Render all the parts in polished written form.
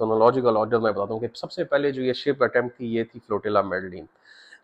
Chronological order मैं बताता हूँ कि सबसे पहले जो ये शिप अटेम्प्ट थी ये थी फ्लोटिला मेडलिन,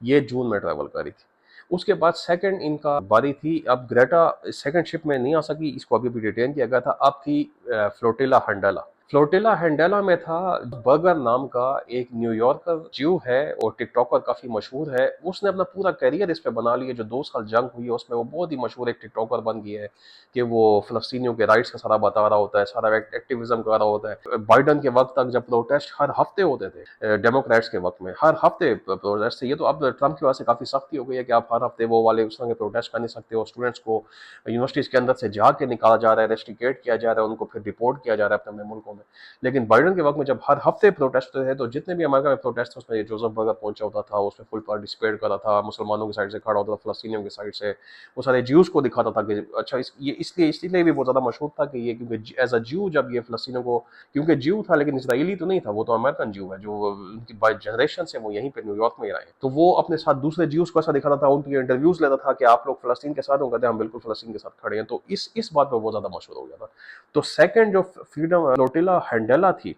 ये जून में ट्रैवल करी थी। उसके बाद सेकंड इनका बारी थी, अब ग्रेटा सेकंड शिप में नहीं आ सकी, इसको अभी भी डिटेन किया गया था। अब थी फ्लोटिला हंडेला। फ्लोटिला हैंडेला में था बर्गर नाम का एक न्यूयॉर्कर ज्यू है और टिकटॉकर काफी मशहूर है। उसने अपना पूरा करियर इस पे बना लिया। जो 2 साल जंग हुई है उसमें वो बहुत ही मशहूर एक टिकटॉकर बन गया है कि वो फलस्तीनियों के राइट्स का सारा बता रहा होता है, सारा एक्टिविज्म कर रहा होता है। बाइडन के वक्त तक जब प्रोटेस्ट हर हफ्ते होते थे, डेमोक्रेट्स के वक्त में हर हफ्ते प्रोटेस्ट थे। ये तो अब ट्रम्प की वजह से काफी सख्ती हो गई है कि आप हर हफ्ते वो वाले उस तरह के प्रोटेस्ट कर नहीं सकते हो। स्टूडेंट्स को यूनिवर्सिटीज के अंदर से जाके निकाला जा रहा है, रेस्ट्रिकेट किया जा रहा है, उनको फिर डिपोर्ट किया जा रहा है अपने अपने मुल्कों में। लेकिन बाइडन के वक्त में जब हर हफ्ते प्रोटेस्ट थे तो जितने भी अमेरिका में प्रोटेस्ट थे उसमें जोसेफ बर्गर पहुंचा होता था, उसमें फुल पार्टिसिपेट करा था, मुसलमानों की साइड से खड़ा होता था, फलस्तीनियों की साइड से। वो सारे ज्यूज को दिखाता था कि अच्छा ये इसलिए भी बहुत ज्यादा मशहूर था कि ये क्योंकि एज अ ज्यू जब ये फलस्तीनियों को, क्योंकि ज्यू था लेकिन इसराइली तो नहीं था, वो तो अमेरिकन ज्यू है जो उनकी बाय जनरेशन से वो यहीं पे न्यूयॉर्क में ही रहे। तो वो अपने साथ दूसरे ज्यूज को ऐसा दिखाता था, उनके इंटरव्यूज लेता था कि आप लोग फलस्तीन के साथ हो, कहते हैं हम बिल्कुल फलस्तीन के साथ खड़े हैं। तो इस बात पर बहुत ज्यादा मशहूर हो गया था। तो सेकंड जो फ्रीडम फ्लोटिला हैंडेला थी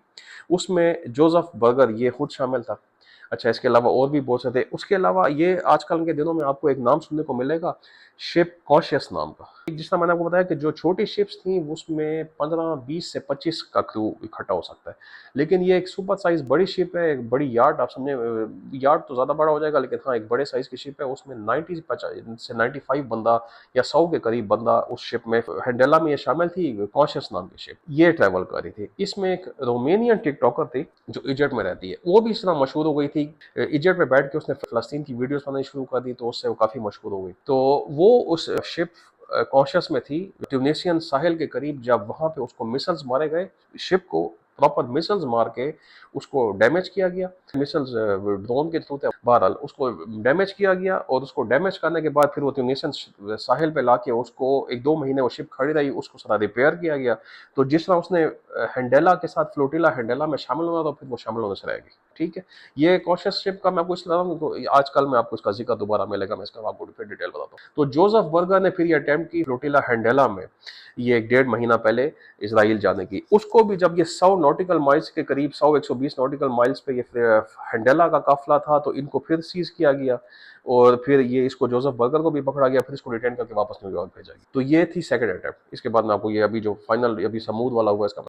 उसमें जोसेफ बर्गर ये खुद शामिल था। अच्छा, इसके अलावा और भी बहुत से थे। उसके अलावा ये आजकल के दिनों में आपको एक नाम सुनने को मिलेगा, शिप कॉशियस नाम का। जिस तरह मैंने आपको बताया कि जो छोटी शिप्स थी उसमें 15 20 से 25 का क्रू इकट्ठा हो सकता है, लेकिन ये एक सुपर साइज बड़ी शिप है, एक बड़ी यार्ड आप समझे। यार्ड तो ज्यादा बड़ा हो जाएगा लेकिन हाँ एक बड़े साइज की शिप है। उसमें 90 से 95 बंदा या 100 के करीब बंदा उस शिप में, हैंडेला में ये शामिल थी, कॉशियस नाम की शिप ये ट्रेवल कर रही थी। इसमें एक रोमेनियन टिकटॉकर थी जो इजिप्ट में रहती है, वो भी इस तरह मशहूर हो गई थी। इजिप्ट में बैठ के उसने फलस्तीन की वीडियोस बनानी शुरू कर दी तो उससे वो काफी मशहूर हो गई। तो वो उस शिप कॉन्शियस में थी ट्यूनेशियन साहिल के करीब, जब वहां पे उसको मिसल्स मारे गए। शिप को प्रॉपर मिसल्स मार के उसको डैमेज किया गया, मिसल्स ड्रोन के थ्रू थे, बहरहाल उसको डैमेज किया गया। और उसको डैमेज करने के बाद फिर वो ट्यूनेशियन साहिल पे लाके उसको 1 2 महीने वो शिप खड़ी रही, उसको सारा रिपेयर किया गया। तो जिस तरह उसने हैंडेला के साथ फ्लोटिला हैंडेला में शामिल होना तो फिर वो शामिल होने से रहेगी। ठीक है, ये कॉशियस शिप का मैं आपको इसलिए बता रहा हूँ, आजकल में आपको इसका जिक्र दोबारा मिलेगा, मैं इसका आपको फिर डिटेल बताता हूँ। तो जोसेफ बर्गर ने फिर ये अटेम्प्ट की फ्लोटिला हैंडेला में, ये 1 1.5 महीना पहले इसराइल जाने की। उसको भी जब ये 100 नॉटिकल माइल्स के करीब, 100 120 नॉटिकल माइल्स पे ये हैंडेला का काफिला था, तो इनको फिर सीज किया गया और फिर ये इसको जोसेफ बर्गर को भी पकड़ा गया, फिर इसको डिटेन करके वापस न्यूयॉर्क भेजा गया। तो ये थी सेकंड अटेम्प्ट। इसके बाद मैं आपको ये अभी जो फाइनल अभी समूद वाला हुआ इसका